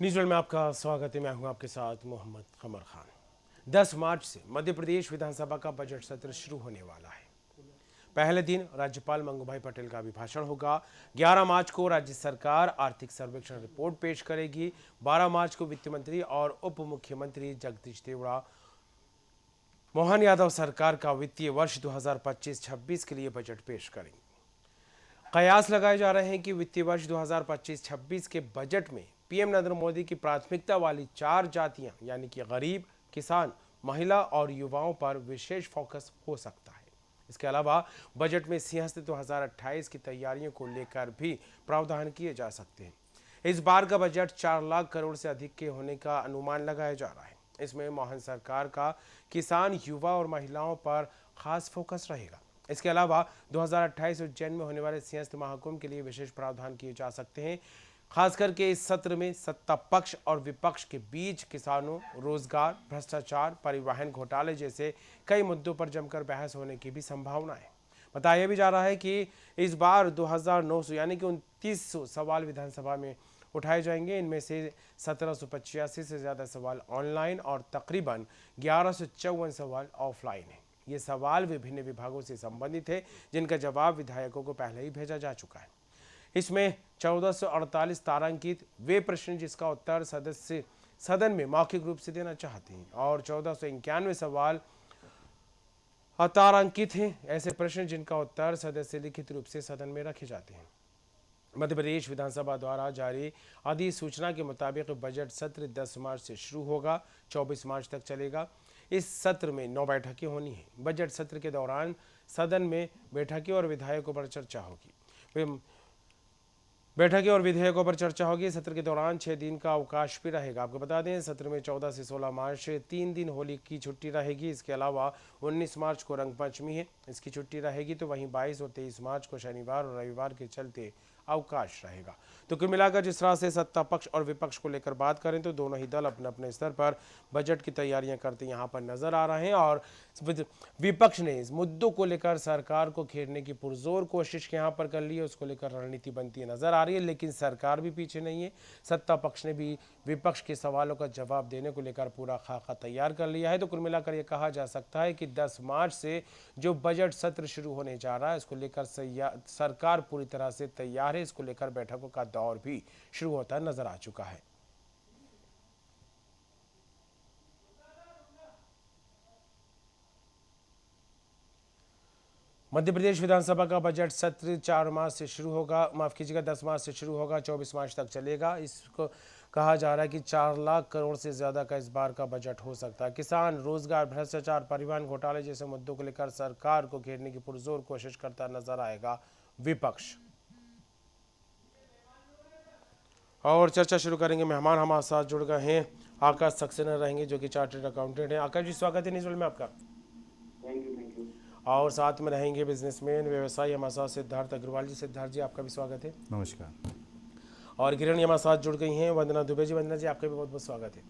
News world में आपका स्वागत है। मैं हूं आपके साथ मोहम्मद कमर खान। 10 मार्च से मध्य प्रदेश विधानसभा का बजट सत्र शुरू होने वाला है। पहले दिन राज्यपाल मंगूभाई पटेल का अभिभाषण होगा। 11 मार्च को राज्य सरकार आर्थिक सर्वेक्षण रिपोर्ट पेश करेगी। 12 मार्च को वित्त मंत्री और उप मुख्यमंत्री जगदीश देवड़ा मोहन यादव सरकार का वित्तीय वर्ष 2025-26 के लिए बजट पेश करेंगे। कयास लगाए जा रहे हैं कि वित्तीय वर्ष 2025-26 के बजट में पीएम नरेंद्र मोदी की प्राथमिकता वाली 4 जातियां यानी कि गरीब, किसान, महिला और युवाओं पर विशेष फोकस हो सकता है। इसके अलावा बजट में सिंहस्थ 2028 की तैयारियों को लेकर भी प्रावधान किए जा सकते हैं। इस बार का बजट 4 लाख करोड़ से अधिक के होने का अनुमान लगाया जा रहा है। इसमें मोहन सरकार का किसान, युवा और महिलाओं पर खास फोकस रहेगा। इसके अलावा 2028 उज्जैन में होने वाले सिंहस्थ महाकुंभ के लिए विशेष प्रावधान किए जा सकते हैं। खास करके इस सत्र में सत्ता पक्ष और विपक्ष के बीच किसानों, रोजगार, भ्रष्टाचार, परिवहन घोटाले जैसे कई मुद्दों पर जमकर बहस होने की भी संभावना है। बताया भी जा रहा है कि इस बार 2900 यानी कि 2900 सवाल विधानसभा में उठाए जाएंगे। इनमें से 1785 से ज़्यादा सवाल ऑनलाइन और तकरीबन 1154 सवाल ऑफलाइन हैं। ये सवाल विभिन्न विभागों से संबंधित है, जिनका जवाब विधायकों को पहले ही भेजा जा चुका है। इसमें 1448 तारांकित वे प्रश्न जिसका उत्तर सदस्य सदन में मौखिक रूप से देना चाहते हैं और 1491 सवाल अतारांकित हैं, ऐसे प्रश्न जिनका उत्तर सदस्य लिखित रूप से सदन में रखे जाते हैं। मध्य प्रदेश विधानसभा द्वारा जारी अधिसूचना के मुताबिक बजट सत्र 10 मार्च से शुरू होगा, 24 मार्च तक चलेगा। इस सत्र में 9 बैठकें होनी हैं। बजट सत्र के दौरान सदन में बैठकों और विधेयकों पर चर्चा होगी। सत्र के दौरान 6 दिन का अवकाश भी रहेगा। आपको बता दें, सत्र में 14 से 16 मार्च 3 दिन होली की छुट्टी रहेगी। इसके अलावा 19 मार्च को रंगपंचमी है, इसकी छुट्टी रहेगी। तो वहीं 22 और 23 मार्च को शनिवार और रविवार के चलते अवकाश रहेगा। तो कुल मिलाकर जिस तरह से सत्ता पक्ष और विपक्ष को लेकर बात करें तो दोनों ही दल अपने अपने स्तर पर बजट की तैयारियां करते यहाँ पर नजर आ रहे हैं और विपक्ष ने इस मुद्दों को लेकर सरकार को घेरने की पुरजोर कोशिश यहाँ पर कर ली है। उसको लेकर रणनीति बनती नजर आ रही है, लेकिन सरकार भी पीछे नहीं है। सत्ता पक्ष ने भी विपक्ष के सवालों का जवाब देने को लेकर पूरा खाका तैयार कर लिया है। तो कुल मिलाकर यह कहा जा सकता है कि 10 मार्च से जो बजट सत्र शुरू होने जा रहा है, इसको लेकर सरकार पूरी तरह से तैयार है। इसको लेकर बैठकों का दौर भी शुरू होता नजर आ चुका है। मध्य प्रदेश विधानसभा का बजट सत्र 4 मार्च से शुरू होगा, माफ कीजिएगा 10 मार्च से शुरू होगा, 24 मार्च तक चलेगा। इसको कहा जा रहा है कि 4 लाख करोड़ से ज्यादा का इस बार का बजट हो सकता है। किसान, रोजगार, भ्रष्टाचार, परिवहन घोटाले जैसे मुद्दों को लेकर सरकार को घेरने की पुरजोर कोशिश करता नजर आएगा विपक्ष। और चर्चा शुरू करेंगे। मेहमान हमारे साथ जुड़ गए हैं, आकाश सक्सेना रहेंगे जो कि चार्टर्ड अकाउंटेंट हैं। आकाश जी, स्वागत है न्यूज़ वर्ल्ड में आपका। Thank you. और साथ में रहेंगे बिजनेसमैन व्यवसायी हमारे साथ सिद्धार्थ अग्रवाल जी। सिद्धार्थ जी, आपका भी स्वागत है। नमस्कार। और किरण हमारे साथ जुड़ गई हैं, वंदना दुबे जी। वंदना जी, आपका भी बहुत बहुत स्वागत है।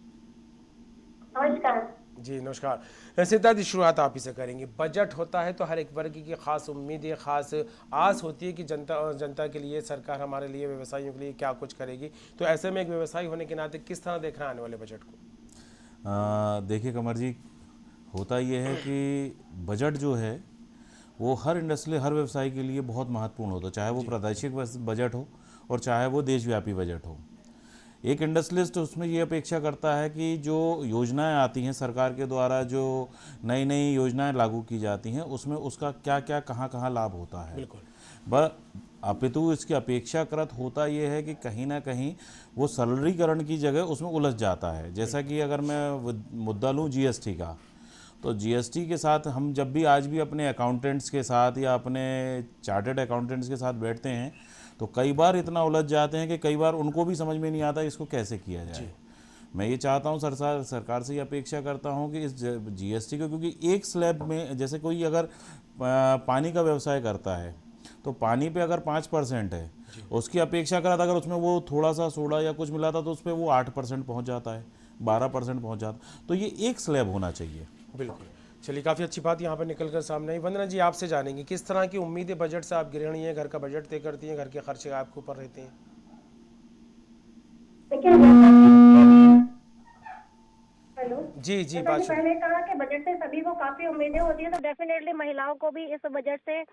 नमस्कार जी नमस्कार। सिद्धार्थ जी, शुरुआत आप ही से करेंगे। बजट होता है तो हर एक वर्ग की खास उम्मीदें, खास आस होती है कि जनता के लिए, सरकार हमारे लिए, व्यवसायियों के लिए क्या कुछ करेगी। तो ऐसे में एक व्यवसायी होने के नाते किस तरह देख रहे हैं आने वाले बजट को? देखिए कमर जी, होता ये है कि बजट जो है वो हर इंडस्ट्री, हर व्यवसाय के लिए बहुत महत्वपूर्ण होता है, चाहे वो प्रादेशिक बजट हो और चाहे वो देशव्यापी बजट हो। एक इंडस्ट्रियलिस्ट उसमें ये अपेक्षा करता है कि जो योजनाएं आती हैं सरकार के द्वारा, जो नई नई योजनाएं लागू की जाती हैं, उसमें उसका क्या क्या कहाँ कहाँ लाभ होता है। बिल्कुल। अपितु इसकी अपेक्षाकृत होता ये है कि कहीं ना कहीं वो सरलीकरण की जगह उसमें उलझ जाता है। जैसा कि अगर मैं मुद्दा लूँ जीएसटी का, तो जीएसटी के साथ हम जब भी आज भी अपने अकाउंटेंट्स के साथ या अपने चार्टर्ड अकाउंटेंट्स के साथ बैठते हैं तो कई बार इतना उलझ जाते हैं कि कई बार उनको भी समझ में नहीं आता इसको कैसे किया जाए। मैं ये चाहता हूँ सरकार से ये अपेक्षा करता हूँ कि इस जीएसटी को, क्योंकि एक स्लैब में जैसे कोई अगर पानी का व्यवसाय करता है तो पानी पे अगर 5% है, उसकी अपेक्षा करा था अगर उसमें वो थोड़ा सा सोडा या कुछ मिला था तो उस पर वो 8% पहुँच जाता है, 12% पहुँच जाता। तो ये एक स्लैब होना चाहिए। बिल्कुल। चलिए, काफ़ी अच्छी बात यहाँ पर निकल कर सामने आई। वंदना जी, आपसे जानेंगे किस तरह की उम्मीदें बजट से आप गृहिणी हैं, घर का बजट तय करती हैं, घर के खर्चे आपके ऊपर रहते हैं। देखिए, जी जी, जैसा बात कि सुनिए। पहले कहा कि बजट से सभी को काफी उम्मीदें होती है, तो डेफिनेटली महिलाओं को भी इस बजट से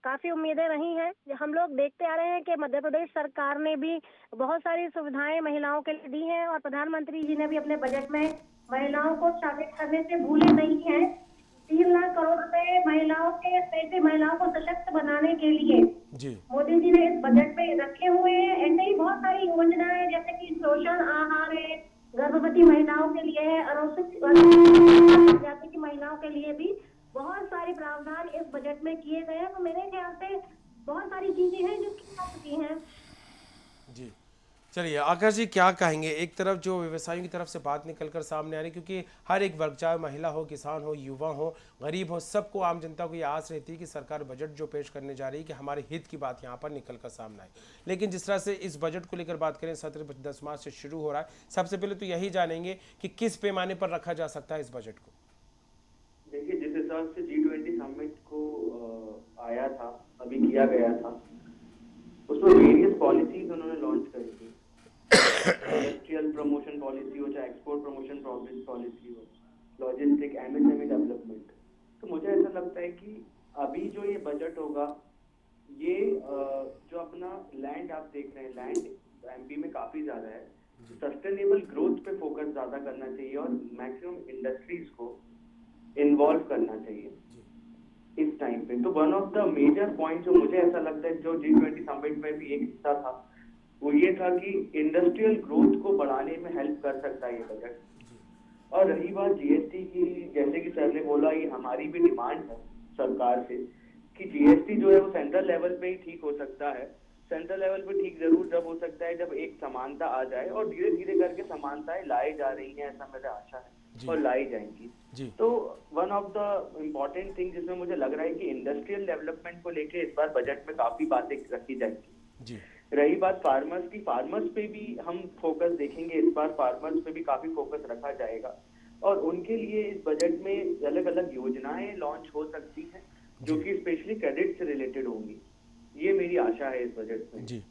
काफी उम्मीदें रही हैं। हम लोग देखते आ रहे हैं कि मध्य प्रदेश सरकार ने भी बहुत सारी सुविधाएं महिलाओं के लिए दी हैं और प्रधानमंत्री जी ने भी अपने बजट में महिलाओं को शामिल करने से भूले नहीं हैं। 3 लाख करोड़ रुपए महिलाओं के पैसे महिलाओं को सशक्त बनाने के लिए जी मोदी जी ने इस बजट में रखे हुए हैं। ऐसे ही बहुत सारी योजनाएं जैसे कि पोषण आहार है, गर्भवती महिलाओं के लिए है, अनुसूचित जाति की महिलाओं के लिए भी बहुत सारे प्रावधान इस बजट में किए गए हैं। तो मेरे ख्याल से बहुत सारी चीजें हैं जो की जा चुकी हैं। जी। चलिए आकाश जी, क्या कहेंगे? एक तरफ जो व्यवसायियों की तरफ से बात निकलकर सामने आ रही, क्योंकि हर एक वर्ग, चाहे महिला हो, किसान हो, युवा हो, गरीब हो, सबको, आम जनता को ये आस रहती है कि सरकार बजट जो पेश करने जा रही है कि हमारे हित की बात यहाँ पर निकलकर सामने आए। लेकिन जिस तरह से इस बजट को लेकर बात करें, सत्र 10 मार्च से शुरू हो रहा है, सबसे पहले तो यही जानेंगे कि किस पैमाने पर रखा जा सकता है इस बजट को। देखिए, जिस हिसाब से G20 समिट को आया था, अभी किया गया था, उसमें वेरियस पॉलिसीज उन्होंने लॉन्च करी थी। इंडस्ट्रियल प्रमोशन पॉलिसी हो, चाहे एक्सपोर्ट प्रमोशन पॉलिसी हो, लॉजिस्टिक, MSME डेवलपमेंट। तो मुझे ऐसा लगता है कि अभी जो ये बजट होगा, ये जो अपना लैंड आप देख रहे हैं, लैंड MP में काफी ज्यादा है, सस्टेनेबल ग्रोथ पे फोकस ज्यादा करना चाहिए और मैक्सिमम इंडस्ट्रीज को इन्वॉल्व करना चाहिए इस टाइम पे। तो one of the major point जो मुझे ऐसा लगता है जो G20 समिट में भी एक हिस्सा था, वो ये था कि इंडस्ट्रियल ग्रोथ को बढ़ाने में हेल्प कर सकता है ये बजट। और रही बात GST की, जैसे कि सर ने बोला, ये हमारी भी डिमांड है सरकार से कि GST जो है वो सेंट्रल लेवल पे ही ठीक हो सकता है। सेंट्रल लेवल पे ठीक जरूर जब हो सकता है जब एक समानता आ जाए, और धीरे धीरे करके समानताएं लाई जा रही हैं, ऐसा मेरा आशा है और लाई जाएंगी। जी तो one of the important thing जिसमें मुझे लग रहा है कि इंडस्ट्रियल डेवलपमेंट को लेके इस बार बजट में काफी बातें रखी जाएंगी। जी रही बात फार्मर्स की, फार्मर्स पे भी हम फोकस देखेंगे इस बार, फार्मर्स पे भी काफी फोकस रखा जाएगा और उनके लिए इस बजट में अलग अलग योजनाएं लॉन्च हो सकती हैं जो कि स्पेशली क्रेडिट से रिलेटेड होंगी। ये मेरी आशा है इस बजट में। जी।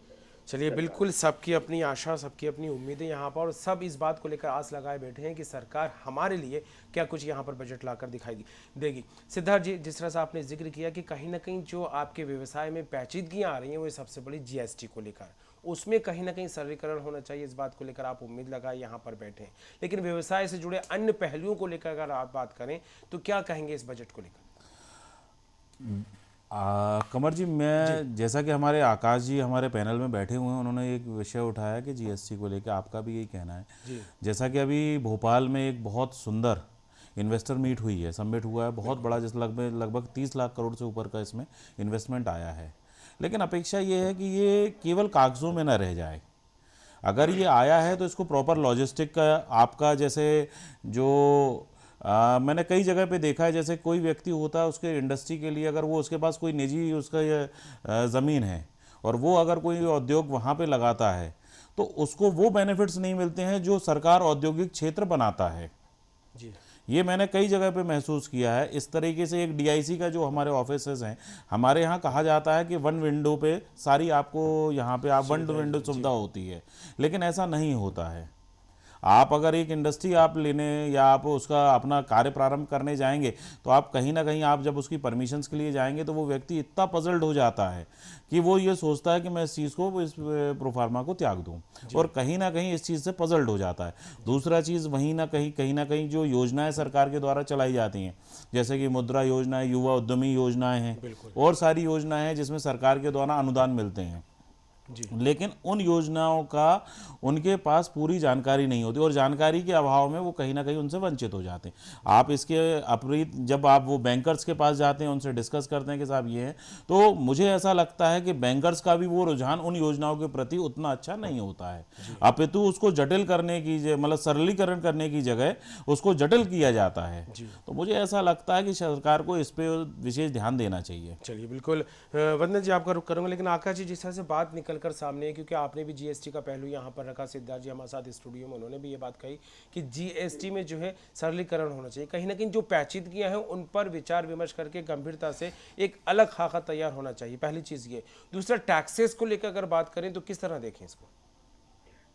चलिए, बिल्कुल सबकी अपनी आशा, सबकी अपनी उम्मीदें यहाँ पर, और सब इस बात को लेकर आस लगाए बैठे हैं कि सरकार हमारे लिए क्या कुछ यहाँ पर बजट लाकर दिखाई देगी। सिद्धार्थ जी, जिस तरह से आपने जिक्र किया कि कहीं ना कहीं जो आपके व्यवसाय में पेचीदगियाँ आ रही हैं वो सबसे बड़ी GST को लेकर, उसमें कहीं ना कहीं सरलीकरण होना चाहिए, इस बात को लेकर आप उम्मीद लगाए यहाँ पर बैठे हैं। लेकिन व्यवसाय से जुड़े अन्य पहलुओं को लेकर अगर आप बात करें तो क्या कहेंगे इस बजट को लेकर? कमर जी, मैं जैसा कि हमारे आकाश जी हमारे पैनल में बैठे हुए हैं, उन्होंने एक विषय उठाया कि GST को लेकर आपका भी यही कहना है। जी जैसा कि अभी भोपाल में एक बहुत सुंदर इन्वेस्टर मीट हुई है, समिट हुआ है, बहुत बड़ा, जैसे लगभग 30 लाख करोड़ से ऊपर का इसमें इन्वेस्टमेंट आया है। लेकिन अपेक्षा ये है कि ये केवल कागज़ों में न रह जाए। अगर ये आया है तो इसको प्रॉपर लॉजिस्टिक का, आपका जैसे जो मैंने कई जगह पे देखा है, जैसे कोई व्यक्ति होता है उसके इंडस्ट्री के लिए, अगर वो उसके पास कोई निजी उसका ज़मीन है और वो अगर कोई उद्योग वहाँ पे लगाता है तो उसको वो बेनिफिट्स नहीं मिलते हैं जो सरकार औद्योगिक क्षेत्र बनाता है। जी ये मैंने कई जगह पे महसूस किया है। इस तरीके से एक DIC का जो हमारे ऑफिसेज हैं, हमारे यहाँ कहा जाता है कि वन विंडो पे सारी आपको यहाँ पे आप वन विंडो सुविधा होती है, लेकिन ऐसा नहीं होता है। आप अगर एक इंडस्ट्री आप लेने या आप उसका अपना कार्य प्रारंभ करने जाएंगे तो आप कहीं ना कहीं, आप जब उसकी परमिशंस के लिए जाएंगे तो वो व्यक्ति इतना पजल्ड हो जाता है कि वो ये सोचता है कि मैं इस चीज़ को, इस प्रोफार्मा को त्याग दूं, और कहीं ना कहीं इस चीज़ से पजल्ड हो जाता है। दूसरा चीज़, वहीं ना कहीं जो योजनाएं सरकार के द्वारा चलाई जाती हैं, जैसे कि मुद्रा योजना, युवा उद्यमी योजनाएं हैं और सारी योजनाएं हैं जिसमें सरकार के द्वारा अनुदान मिलते हैं, लेकिन उन योजनाओं का उनके पास पूरी जानकारी नहीं होती और जानकारी के अभाव में वो कहीं ना कहीं उनसे वंचित हो जाते हैं। आप इसके अपरीत जब आप वो बैंकर्स के पास जाते हैं, उनसे डिस्कस करते हैं कि साहब ये है, तो मुझे ऐसा लगता है कि बैंकर्स का भी वो रुझान उन योजनाओं के प्रति उतना अच्छा नहीं होता है, अपितु उसको जटिल करने की, मतलब सरलीकरण करने की जगह उसको जटिल किया जाता है। तो मुझे ऐसा लगता है कि सरकार को इस पर विशेष ध्यान देना चाहिए। चलिए, बिल्कुल वंदना जी आपका रुख करूंगा, लेकिन आकाश जी, जिस तरह से बात निकल कर सामने है, क्योंकि आपने भी GST का पहलू यहाँ पर रखा, सिद्धार्थ जी हमारे साथ स्टूडियो में उन्होंने भी ये बात कही कि GST में जो है सरलीकरण होना चाहिए, कहीं ना कहीं जो पेचीदगियाँ हैं उन पर विचार विमर्श करके गंभीरता से एक अलग खाका तैयार होना चाहिए, पहली चीज़ ये। दूसरा, टैक्सेस को लेकर अगर बात करें तो किस तरह देखें इसको?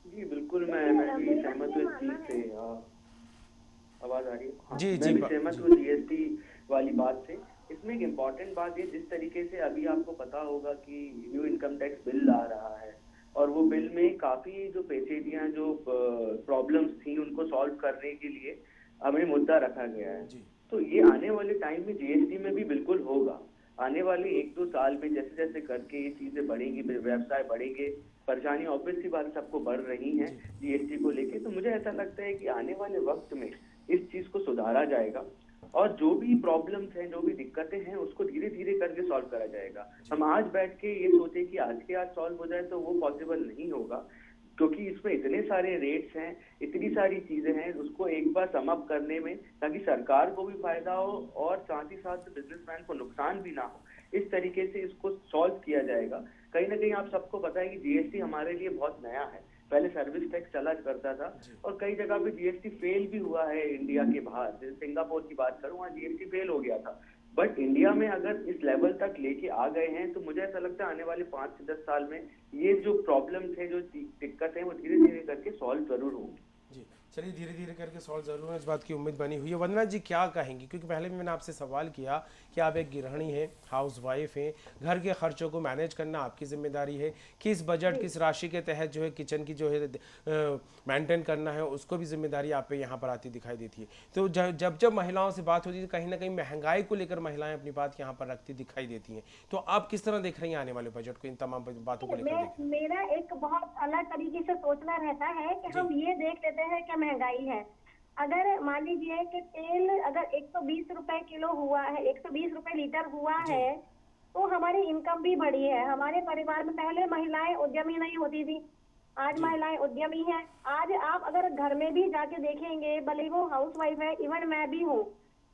जी बिल्कुल, मैं भी सहमत हूँ इस चीज से। आवाज आ रही है? हाँ, जी, मैं जी, भी सहमत हूँ जीएसटी वाली बात से। इसमें एक इम्पॉर्टेंट बात ये, जिस तरीके से अभी आपको पता होगा कि न्यू इनकम टैक्स बिल आ रहा है और वो बिल में काफी जो पेचीदियां, जो प्रॉब्लम्स थी, उनको सॉल्व करने के लिए हमें मुद्दा रखा गया है। जी, तो ये आने वाले टाइम में जीएसटी में भी बिल्कुल होगा। आने वाले 1-2 साल में जैसे जैसे करके ये चीजें बढ़ेंगी, व्यवसाय बढ़ेंगे, परेशानी ऑब्वियस सी बात सबको बढ़ रही हैं जी, जीएसटी को लेके। तो मुझे ऐसा लगता है कि आने वाले वक्त में इस चीज को सुधारा जाएगा और जो भी प्रॉब्लम्स हैं, जो भी दिक्कतें हैं, उसको धीरे धीरे करके सॉल्व करा जाएगा। हम आज बैठ के ये सोचे कि आज के आज सॉल्व हो जाए तो वो पॉसिबल नहीं होगा, क्योंकि इसमें इतने सारे रेट्स हैं, इतनी सारी चीजें हैं, उसको एक बार सम अप करने में, ताकि सरकार को भी फायदा हो और साथ ही साथ बिजनेसमैन को नुकसान भी ना हो, इस तरीके से इसको सॉल्व किया जाएगा। कहीं ना कहीं आप सबको पता है कि जीएसटी हमारे लिए बहुत नया है। पहले सर्विस टैक्स चला करता था और कई जगह पे जीएसटी फेल भी हुआ है इंडिया के बाहर। जैसे सिंगापुर की बात करूं, वहाँ जीएसटी फेल हो गया था। बट इंडिया में अगर इस लेवल तक लेके आ गए हैं तो मुझे ऐसा लगता है आने वाले 5 से 10 साल में ये जो प्रॉब्लम थे, जो दिक्कत है, वो धीरे धीरे करके सॉल्व जरूर होंगी। जी। चलिए धीरे धीरे करके सॉल्व ज़रूर है, इस बात की उम्मीद बनी हुई है। वंदना जी क्या कहेंगी, क्योंकि पहले भी मैंने आपसे सवाल किया कि आप एक गृहिणी हैं, हाउस वाइफ हैं, घर के खर्चों को मैनेज करना आपकी जिम्मेदारी है, किस बजट किस राशि के तहत जो है किचन की जो है मेंटेन करना है, उसको भी जिम्मेदारी आप पे यहाँ पर आती दिखाई देती है। तो जब जब महिलाओं से बात होती है तो कहीं ना कहीं महंगाई को लेकर महिलाएं अपनी बात यहाँ पर रखती दिखाई देती हैं। तो आप किस तरह देख रही हैं आने वाले बजट को, इन तमाम बातों को लेकर देखें? मेरा एक बहुत अलग तरीके से सोचना रहता है कि हम ये देख लेते हैं कि महंगाई है। अगर मान लीजिए कि तेल अगर 120 रुपए किलो हुआ है, 120 रुपए लीटर हुआ है, तो हमारी इनकम भी बढ़ी है। हमारे परिवार में पहले महिलाएं उद्यमी नहीं होती थी, आज महिलाएं उद्यमी हैं। आज आप अगर घर में भी जाके देखेंगे, भले वो हाउस वाइफ है, इवन मैं भी हूँ,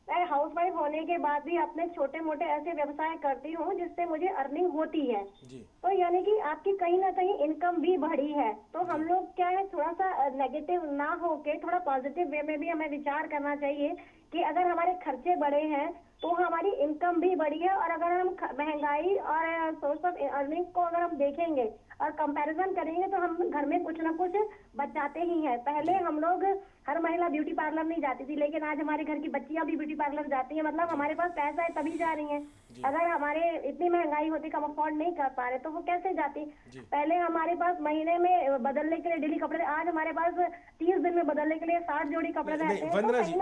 मैं हाउस वाइफ होने के बाद भी अपने छोटे मोटे ऐसे व्यवसाय करती हूँ जिससे मुझे अर्निंग होती है। जी, तो यानी कि आपकी कहीं ना कहीं इनकम भी बढ़ी है। तो हम लोग क्या है, थोड़ा सा नेगेटिव ना होके थोड़ा पॉजिटिव वे में भी हमें विचार करना चाहिए कि अगर हमारे खर्चे बढ़े हैं तो हमारी इनकम भी बढ़ी है। और अगर हम महंगाई और सोर्स ऑफ अर्निंग को अगर हम देखेंगे और कंपैरिजन करेंगे तो हम घर में कुछ ना कुछ बचाते ही हैं। पहले हम लोग, हर महिला ब्यूटी पार्लर नहीं जाती थी, लेकिन आज हमारे घर की बच्चियां भी ब्यूटी पार्लर जाती हैं। मतलब हमारे पास पैसा है तभी जा रही हैं। अगर हमारे इतनी महंगाई होती कि हम अफोर्ड नहीं कर पा रहे तो वो कैसे जाती? पहले हमारे पास महीने में बदलने के लिए डेली कपड़े, आज हमारे पास 30 दिन में बदलने के लिए 60 जोड़ी कपड़े रहते हैं।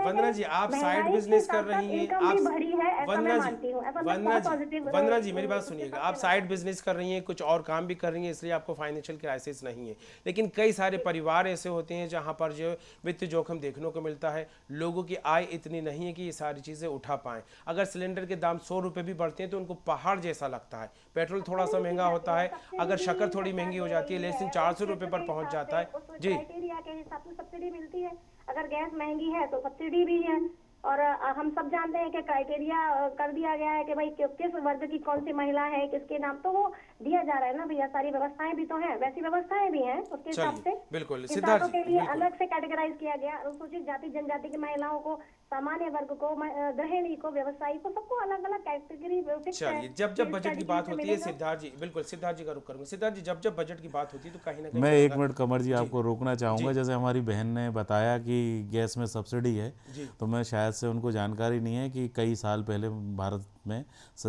वंदना जी आप साइड बिजनेस कर रही हैं, इनकम भी बढ़ी है, ऐसा मैं मानती हूँ। ऐसा मैं बहुत पॉजिटिव। वंदना जी मेरी बात सुनिएगा, आप साइड बिजनेस कर रही हैं, कुछ और काम भी कर रही हैं, इसलिए आपको फाइनेंशियल क्राइसिस नहीं है। लेकिन कई सारे परिवार ऐसे होते हैं जहां पर जो वित्त जोखिम देखने को मिलता है, लोगों की आय इतनी नहीं है कि ये सारी चीजें उठा पाएं। अगर सिलेंडर के दाम 100 रुपए भी बढ़ते हैं तो उनको पहाड़ जैसा लगता है। पेट्रोल थोड़ा सा महंगा होता है, अगर शक्कर थोड़ी महंगी हो जाती है, लेकिन 400 रुपए पर पहुंच जाता है। जी, क्राइटेरिया के हिसाब से सब्सिडी मिलती है। अगर गैस महंगी है तो सब्सिडी भी है। और हम सब जानते हैं कि क्राइटेरिया कर दिया गया है कि भाई किस वर्ग की कौन सी महिला है, किसके नाम, तो वो दिया जा रहा है ना भैया। सारी व्यवस्थाएं भी तो हैं, वैसी व्यवस्थाएं भी हैं उसके हिसाब से। बिल्कुल सिद्धार्थ के लिए अलग से कैटेगराइज किया गया। अनुसूचित जाति जनजाति की महिलाओं को, सामान्य वर्ग को, गृहिणी को, व्यवसायी को, सबको अलग अलग कैटेगरी फिक्स है। चलिए, जब जब बजट की बात होती है, सिद्धार्थ जी, बिल्कुल सिद्धार्थ जी का रुख करूंगा। सिद्धार्थ जी, जब जब बजट की बात होती है तो कहीं ना कहीं मैं 1 मिनट कमर जी आपको रोकना चाहूँगा। जैसे हमारी बहन ने बताया कि गैस में सब्सिडी है, तो मैं शायद से उनको जानकारी नहीं है कि कई साल पहले भारत में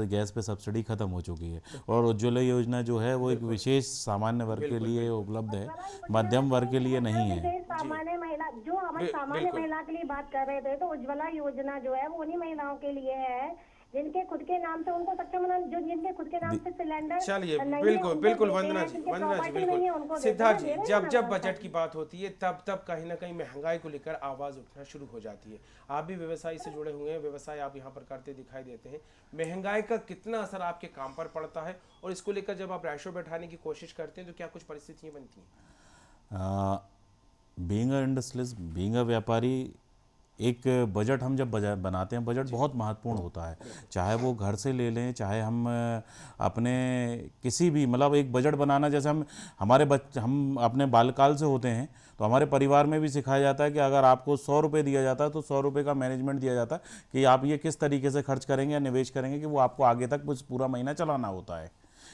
गैस पे सब्सिडी खत्म हो चुकी है और उज्ज्वला योजना जो है वो एक विशेष सामान्य वर्ग के लिए उपलब्ध है, मध्यम वर्ग के लिए नहीं है। सामान्य महिला, जो हम सामान्य महिला के लिए बात कर रहे थे, तो उज्ज्वला योजना जो है वो उन्हीं महिलाओं के लिए है जिनके खुद के नाम से उनको सक्षम, जो जिनके खुद के नाम से सिलेंडर। चलिए, बिल्कुल बिल्कुल वंदना जी, बिल्कुल सिद्धार्थ जी, जब जब बजट की बात होती है तब तब कहीं ना कहीं महंगाई को लेकर आवाज उठना शुरू हो जाती है। आप भी व्यवसाय से जुड़े हुए हैं, व्यवसाय आप यहाँ पर करते दिखाई देते हैं। महंगाई का कितना असर आपके काम पर पड़ता है और इसको लेकर जब आप रेशो बैठाने की कोशिश करते हैं तो क्या कुछ परिस्थितियाँ बनती हैं? Being a industrialist, being a व्यापारी, एक बजट हम जब बनाते हैं, बजट बहुत महत्वपूर्ण होता है। चाहे वो घर से ले लें, चाहे हम अपने किसी भी, मतलब एक बजट बनाना, जैसे हम अपने बालकाल से होते हैं तो हमारे परिवार में भी सिखाया जाता है कि अगर आपको 100 रुपये दिया जाता है तो 100 रुपये का मैनेजमेंट दिया जाता है कि आप ये किस तरीके से खर्च करेंगे या निवेश करेंगे कि वो आपको आगे तक पूरा महीना चलाना होता है।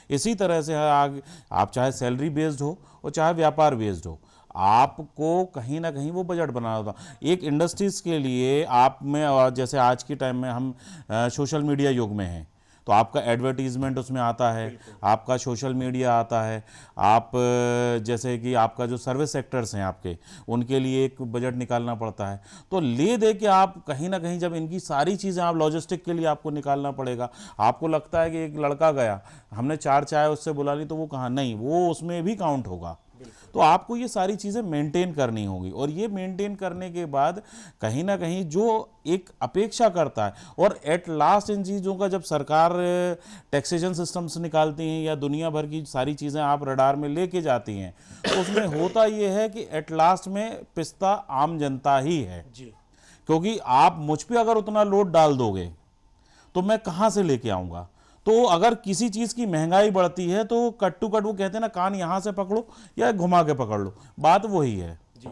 इसी तरह से आप चाहे सैलरी बेस्ड हो और चाहे व्यापार बेस्ड हो, आपको कहीं ना कहीं वो बजट बनाना होता। एक इंडस्ट्रीज के लिए आप में, और जैसे आज के टाइम में हम सोशल मीडिया युग में हैं, तो आपका एडवर्टीजमेंट उसमें आता है, आपका सोशल मीडिया आता है, आप जैसे कि आपका जो सर्विस सेक्टर्स हैं आपके, उनके लिए एक बजट निकालना पड़ता है। तो ले दे के आप कहीं ना कहीं जब इनकी सारी चीज़ें आप लॉजिस्टिक के लिए आपको निकालना पड़ेगा। आपको लगता है कि एक लड़का गया, हमने 4 चाय उससे बुला ली, तो वो कहाँ, नहीं, वो उसमें भी काउंट होगा। तो आपको ये सारी चीज़ें मेंटेन करनी होगी, और ये मेंटेन करने के बाद कहीं ना कहीं जो एक अपेक्षा करता है, और एट लास्ट इन चीज़ों का जब सरकार टैक्सेशन सिस्टम्स निकालती हैं या दुनिया भर की सारी चीज़ें आप रडार में लेके जाती हैं, तो उसमें होता ये है कि एट लास्ट में पिस्ता आम जनता ही है। जी क्योंकि आप मुझ पे अगर उतना लोड डाल दोगे तो मैं कहाँ से लेके आऊँगा। तो अगर किसी चीज़ की महंगाई बढ़ती है तो कट टू कट, वो कहते हैं ना, कान यहाँ से पकड़ो या घुमा के पकड़ लो, बात वही है। जी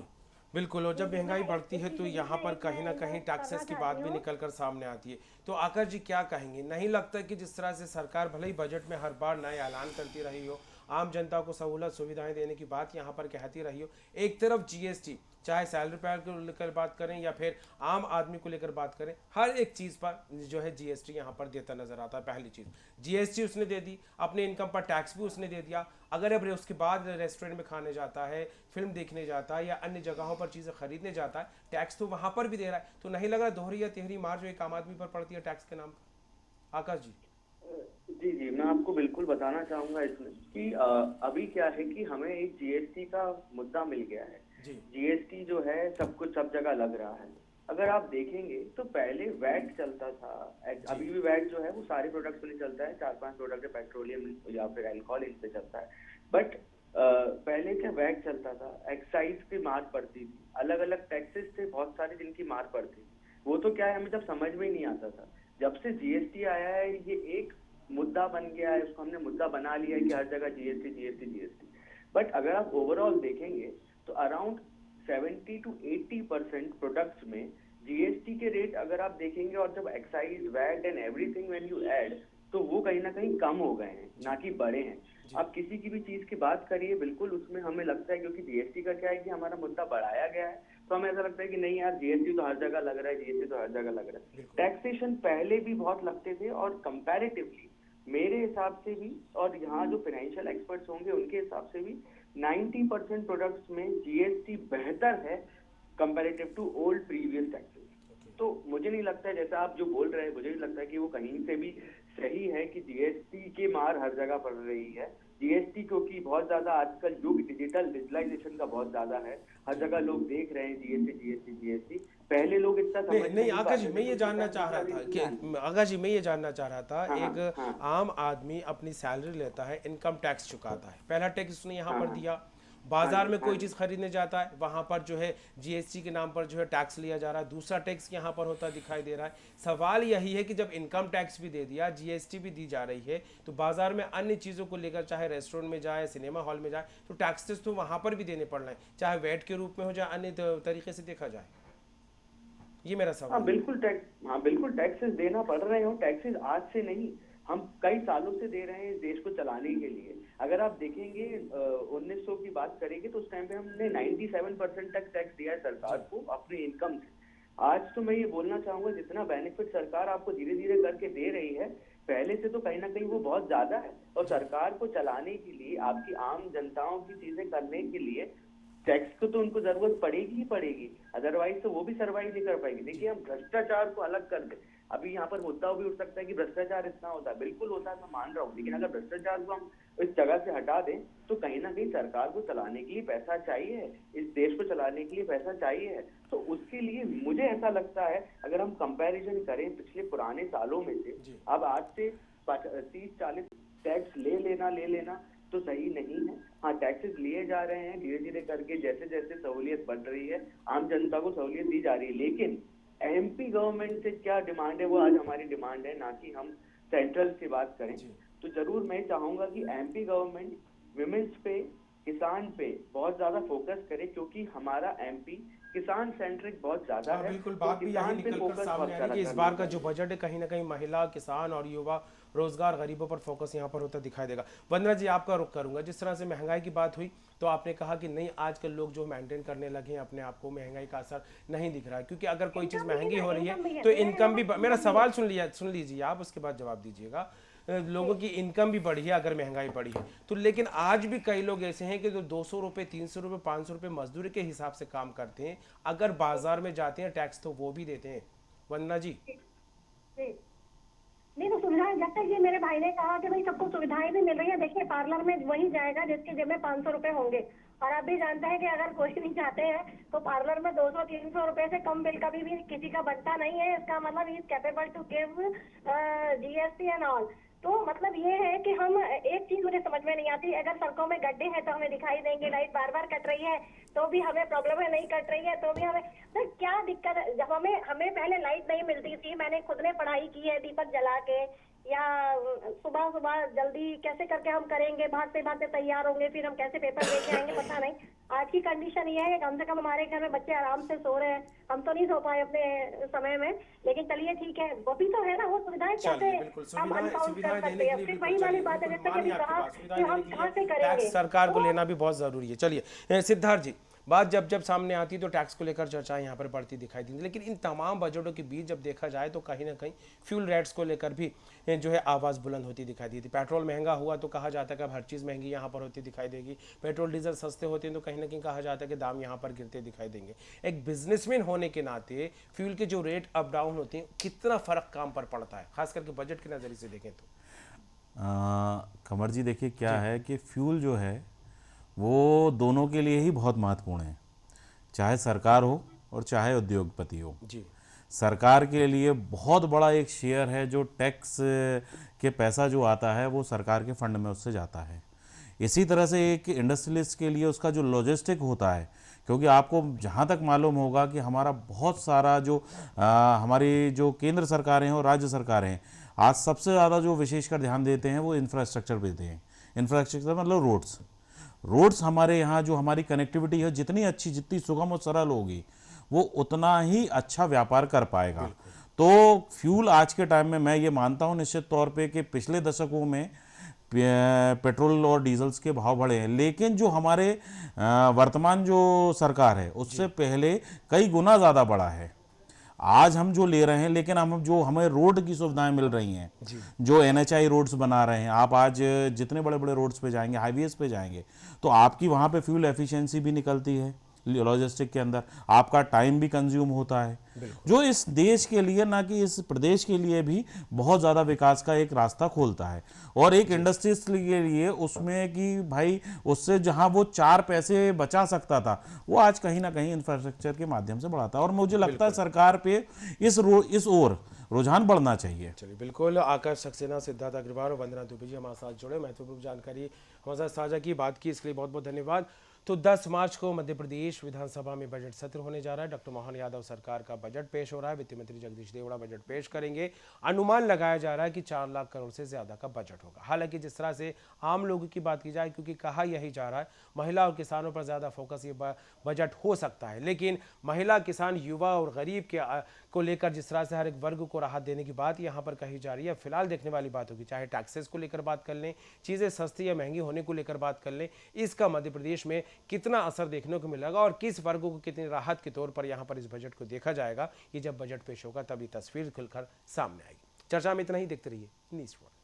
बिल्कुल। और जब महंगाई बढ़ती है तो यहाँ पर कहीं ना कहीं टैक्सेस की बात भी निकल कर सामने आती है। तो आकर जी क्या कहेंगे, नहीं लगता कि जिस तरह से सरकार भले ही बजट में हर बार नए ऐलान करती रही हो, आम जनता को सहूलत सुविधाएं देने की बात यहाँ पर कहती रही हो, एक तरफ जीएसटी, चाहे सैलरी पैड को लेकर बात करें या फिर आम आदमी को लेकर बात करें, हर एक चीज़ पर जो है जीएसटी यहाँ पर देता नजर आता है। पहली चीज़ जीएसटी उसने दे दी, अपने इनकम पर टैक्स भी उसने दे दिया। अगर अब उसके बाद रेस्टोरेंट में खाने जाता है, फिल्म देखने जाता है या अन्य जगहों पर चीज़ें खरीदने जाता है, टैक्स तो वहाँ पर भी दे रहा है। तो नहीं लग रहा दोहरी या तिहरी मार जो एक आम आदमी पर पड़ती है टैक्स के नाम पर? आकाश जी। जी जी, मैं आपको बिल्कुल बताना चाहूंगा इसमें कि अभी क्या है कि हमें एक जीएसटी का मुद्दा मिल गया है। जी जीएसटी जो है सब कुछ सब जगह लग रहा है। अगर आप देखेंगे तो पहले वैट चलता था, अभी भी वैट जो है वो सारे प्रोडक्ट्स पे नहीं चलता है, 4-5 प्रोडक्ट है, पेट्रोलियम या फिर अल्कोहल, इन पे चलता है। बट पहले क्या वैट चलता था, एक्साइज की मार पड़ती थी, अलग अलग टैक्सेस थे बहुत सारे जिनकी मार पड़ती थी। वो तो क्या है, हमें जब समझ में ही नहीं आता था। जब से जीएसटी आया है ये एक मुद्दा बन गया है, उसको हमने मुद्दा बना लिया है कि हर जगह जीएसटी जीएसटी जीएसटी। बट अगर आप ओवरऑल देखेंगे तो अराउंड 70 to 80% प्रोडक्ट्स में जीएसटी के रेट अगर आप देखेंगे, और जब excise VAT and everything when you add, तो वो कहीं ना कहीं कम हो गए हैं, ना कि बढ़े हैं। आप किसी की भी चीज की बात करिए, बिल्कुल उसमें हमें लगता है, क्योंकि जीएसटी का क्या है कि हमारा मुद्दा बढ़ाया गया है, तो हमें ऐसा लगता है कि नहीं यार, जीएसटी तो हर जगह लग रहा है, जीएसटी तो हर जगह लग रहा है। टैक्सेशन पहले भी बहुत लगते थे, और कंपैरेटिवली मेरे हिसाब से भी, और यहाँ जो फाइनेंशियल एक्सपर्ट्स होंगे उनके हिसाब से भी, 90% प्रोडक्ट्स में जीएसटी बेहतर है comparative to old previous taxes. तो मुझे नहीं लगता है, जैसा आप जो बोल रहे हैं, मुझे नहीं लगता है कि वो कहीं से भी सही है कि जीएसटी की मार हर जगह पड़ रही है। जीएसटी क्योंकि बहुत ज्यादा आजकल युग डिजिटलाइजेशन का बहुत ज्यादा है, हर जगह लोग देख रहे हैं जीएसटी जीएसटी जीएसटी। पहले लोग इतना समझ नहीं आकाश जी, पाते मैं थे, ये तो जानना किसान चाह रहा भी था किसान। कि आकाश जी, मैं ये जानना चाह रहा था, हाँ एक हाँ आम आदमी अपनी सैलरी लेता है, इनकम टैक्स चुकाता है, पहला टैक्स उसने यहाँ हाँ पर हाँ दिया। बाजार में हाँ कोई चीज़ खरीदने जाता है, वहाँ पर जो है जीएसटी के नाम पर जो है टैक्स लिया जा रहा है, दूसरा टैक्स यहाँ पर होता दिखाई दे रहा है। सवाल यही है कि जब इनकम टैक्स भी दे दिया, जीएसटी भी दी जा रही है, तो बाजार में अन्य चीज़ों को लेकर, चाहे रेस्टोरेंट में जाए, सिनेमा हॉल में जाए, तो टैक्सेस तो वहाँ पर भी देने पड़ रहे हैं, चाहे वैट के रूप में हो, चाहे अन्य तरीके से देखा जाए। ये मेरा सवाल है। हाँ बिल्कुल टैक्सेस देना पड़ रहे हो। टैक्सेस आज से नहीं, हम कई सालों से दे रहे हैं इस देश को चलाने के लिए। अगर आप देखेंगे 1900 की बात करेंगे तो उस टाइम पे हमने 97% तक टैक्स दिया है सरकार को अपनी इनकम से। आज तो मैं ये बोलना चाहूंगा, जितना बेनिफिट सरकार आपको धीरे धीरे करके दे रही है पहले से, तो कहीं ना कहीं वो बहुत ज्यादा है। और सरकार को चलाने के लिए, आपकी आम जनताओं की चीजें करने के लिए टैक्स को तो उनको जरूरत पड़ेगी ही पड़ेगी, अदरवाइज तो वो भी सर्वाइव नहीं कर पाएगी। देखिए, हम भ्रष्टाचार को अलग कर दे, अभी यहाँ पर मुद्दा भी उठ सकता है कि भ्रष्टाचार इतना होता है, बिल्कुल होता है, मैं मान रहा हूँ, लेकिन अगर भ्रष्टाचार को हम इस जगह से हटा दें तो कहीं ना कहीं सरकार को चलाने के लिए पैसा चाहिए, इस देश को चलाने के लिए पैसा चाहिए। तो उसके लिए मुझे ऐसा लगता है, अगर हम कंपैरिजन करें पिछले पुराने सालों में से, अब आज से 30-40 टैक्स ले लेना तो सही नहीं है। हाँ, टैक्सेस लिए जा रहे हैं धीरे धीरे करके, जैसे जैसे सहूलियत बढ़ रही है, आम जनता को सहूलियत दी जा रही है। लेकिन एमपी गवर्नमेंट से क्या डिमांड है, वो आज हमारी डिमांड है, ना कि हम सेंट्रल से बात करें। तो जरूर मैं चाहूंगा कि एमपी गवर्नमेंट विमेंस पे, किसान पे बहुत ज्यादा फोकस करे, क्योंकि हमारा एमपी किसान सेंट्रिक बहुत ज्यादा है। बिल्कुल, तो बात भी यही किसान पे निकल कर फोकस सामने बहुत आ रही ज्यादा है कि इस करना बार का जो चाहिए। बजट है कहीं ना कहीं महिला, किसान और युवा, रोजगार, गरीबों पर फोकस यहाँ पर होता दिखाई देगा। वंदना जी, आपका रुख करूंगा। जिस तरह से महंगाई की बात हुई तो आपने कहा कि नहीं, आजकल लोग जो मेंटेन करने लगे हैं अपने आप को, महंगाई का असर नहीं दिख रहा है, क्योंकि अगर कोई चीज़ इनकम भी है महंगी ना, हो रही है इनकम भी है, तो मेरा इनकम भी कहना मेरा इनकम भी सवाल है। सुन लीजिए आप, उसके बाद जवाब दीजिएगा। लोगों की इनकम भी बढ़ी है अगर महंगाई बढ़ी है तो, लेकिन आज भी कई लोग ऐसे हैं कि जो 200 रुपये, 300 रुपये, 500 रुपये मजदूरी के हिसाब से काम करते हैं, अगर बाजार में जाते हैं टैक्स तो वो भी देते हैं। वंदना जी, जी। नहीं तो सुविधाएं, जब तक ये मेरे भाई ने कहा कि भाई सबको सुविधाएं भी मिल रही है, देखिए पार्लर में वही जाएगा जिसके जेब में 500 रुपए होंगे। और आप भी जानते हैं कि अगर कोई नहीं जाते हैं तो पार्लर में 200-300 रुपए से कम बिल कभी भी किसी का बनता नहीं है। इसका मतलब he is capable to give GST and all. तो मतलब ये है कि हम, एक चीज मुझे समझ में नहीं आती, अगर सड़कों में गड्ढे हैं तो हमें दिखाई देंगे, लाइट बार बार कट रही है तो भी हमें प्रॉब्लम है, नहीं कट रही है तो भी हमें, तो क्या दिक्कत है? जब हमें हमें पहले लाइट नहीं मिलती थी, मैंने खुद ने पढ़ाई की है दीपक जला के, या सुबह सुबह जल्दी कैसे करके हम करेंगे, भागते भागते तैयार होंगे, फिर हम कैसे पेपर दे के आएंगे, पता नहीं। आज की कंडीशन ये है, कम से कम हमारे घर में बच्चे आराम से सो रहे हैं, हम तो नहीं सो पाए अपने समय में, लेकिन चलिए ठीक है, वो भी तो है ना, वो सुविधाएं कैसे चलिए बिल्कुल, हम सुविधाएं अनकाउंट कर सुविधाएं सकते देने के हैं? लिए फिर बिल्कुल, वही वाली चलिए बात है बिल्कुल जैसे कि मानिए अभी आपकी कहा बात, कि सुविधाएं देने हम के कहाँ से लिए करेंगे। टैक्स सरकार को तो लेना भी बहुत जरूरी है। चलिए सिद्धार्थ जी, बात जब जब सामने आती है तो टैक्स को लेकर चर्चा यहाँ पर बढ़ती दिखाई दी, लेकिन इन तमाम बजटों के बीच जब देखा जाए तो कहीं ना कहीं फ्यूल रेट्स को लेकर भी जो है आवाज़ बुलंद होती दिखाई दी थी। पेट्रोल महंगा हुआ तो कहा जाता है कि अब हर चीज़ महंगी यहाँ पर होती दिखाई देगी, पेट्रोल डीजल सस्ते होते हैं तो कहीं ना कहीं कहा जाता है कि दाम यहाँ पर गिरते दिखाई देंगे। एक बिजनेसमैन होने के नाते फ्यूल के जो रेट अप डाउन होते हैं, कितना फर्क काम पर पड़ता है, खास करके बजट के नज़रिए से देखें तो? कमर जी, देखिए क्या है कि फ्यूल जो है वो दोनों के लिए ही बहुत महत्वपूर्ण है, चाहे सरकार हो और चाहे उद्योगपति हो। जी, सरकार के लिए बहुत बड़ा एक शेयर है, जो टैक्स के पैसा जो आता है वो सरकार के फंड में उससे जाता है। इसी तरह से एक इंडस्ट्रियलिस्ट के लिए उसका जो लॉजिस्टिक होता है, क्योंकि आपको जहाँ तक मालूम होगा कि हमारा बहुत सारा जो हमारी जो केंद्र सरकारें हैं और राज्य सरकारें हैं, आज सबसे ज़्यादा जो विशेषकर ध्यान देते हैं वो इंफ्रास्ट्रक्चर पे देते हैं। इंफ्रास्ट्रक्चर मतलब रोड्स हमारे यहाँ जो हमारी कनेक्टिविटी है, जितनी अच्छी, जितनी सुगम और सरल होगी, वो उतना ही अच्छा व्यापार कर पाएगा। तो फ्यूल आज के टाइम में मैं ये मानता हूँ निश्चित तौर पे कि पिछले दशकों में पेट्रोल और डीजल्स के भाव बढ़े हैं, लेकिन जो हमारे वर्तमान जो सरकार है उससे पहले कई गुना ज़्यादा बढ़ा है। आज हम जो ले रहे हैं, लेकिन हम जो हमें रोड की सुविधाएं मिल रही हैं, जो एनएचआई रोड्स बना रहे हैं, आप आज जितने बड़े बड़े रोड्स पे जाएंगे, हाईवेज पे जाएंगे, तो आपकी वहाँ पे फ्यूल एफिशिएंसी भी निकलती है, लॉजिस्टिक के अंदर आपका टाइम भी कंज्यूम होता है, जो इस देश के लिए, ना कि इस प्रदेश के लिए भी बहुत ज़्यादा विकास का एक रास्ता खोलता है। और एक इंडस्ट्रीज के लिए उसमें कि भाई उससे जहां वो 4 पैसे बचा सकता था, वो आज कहीं ना कहीं इंफ्रास्ट्रक्चर के माध्यम से बढ़ाता है। और मुझे लगता है सरकार पे इस ओर रुझान बढ़ना चाहिए। चलिए बिल्कुल, आकाश सक्सेना, सिद्धार्थ अग्रवाल और वंदना दुबे जी हमारे साथ जुड़े, महत्वपूर्ण जानकारी हमारे साथ साझा की, बात की, इसके लिए बहुत बहुत धन्यवाद। तो 10 मार्च को मध्य प्रदेश विधानसभा में बजट सत्र होने जा रहा है। डॉक्टर मोहन यादव सरकार का बजट पेश हो रहा है, वित्त मंत्री जगदीश देवड़ा बजट पेश करेंगे। अनुमान लगाया जा रहा है कि 4 लाख करोड़ से ज्यादा का बजट होगा। हालांकि जिस तरह से आम लोगों की बात की जाए, क्योंकि कहा यही जा रहा है महिला और किसानों पर ज्यादा फोकस ये बजट हो सकता है, लेकिन महिला, किसान, युवा और गरीब के को लेकर जिस तरह से हर एक वर्ग को राहत देने की बात यहाँ पर कही जा रही है, फिलहाल देखने वाली बात होगी। चाहे टैक्सेस को लेकर बात कर लें, चीज़ें सस्ती या महंगी होने को लेकर बात कर लें, इसका मध्य प्रदेश में कितना असर देखने को मिलेगा और किस वर्ग को कितनी राहत के तौर पर यहाँ पर इस बजट को देखा जाएगा, ये जब बजट पेश होगा तभी तस्वीर खुलकर सामने आएगी। चर्चा में इतना ही, देखते रहिए न्यूज़ वर्ल्ड।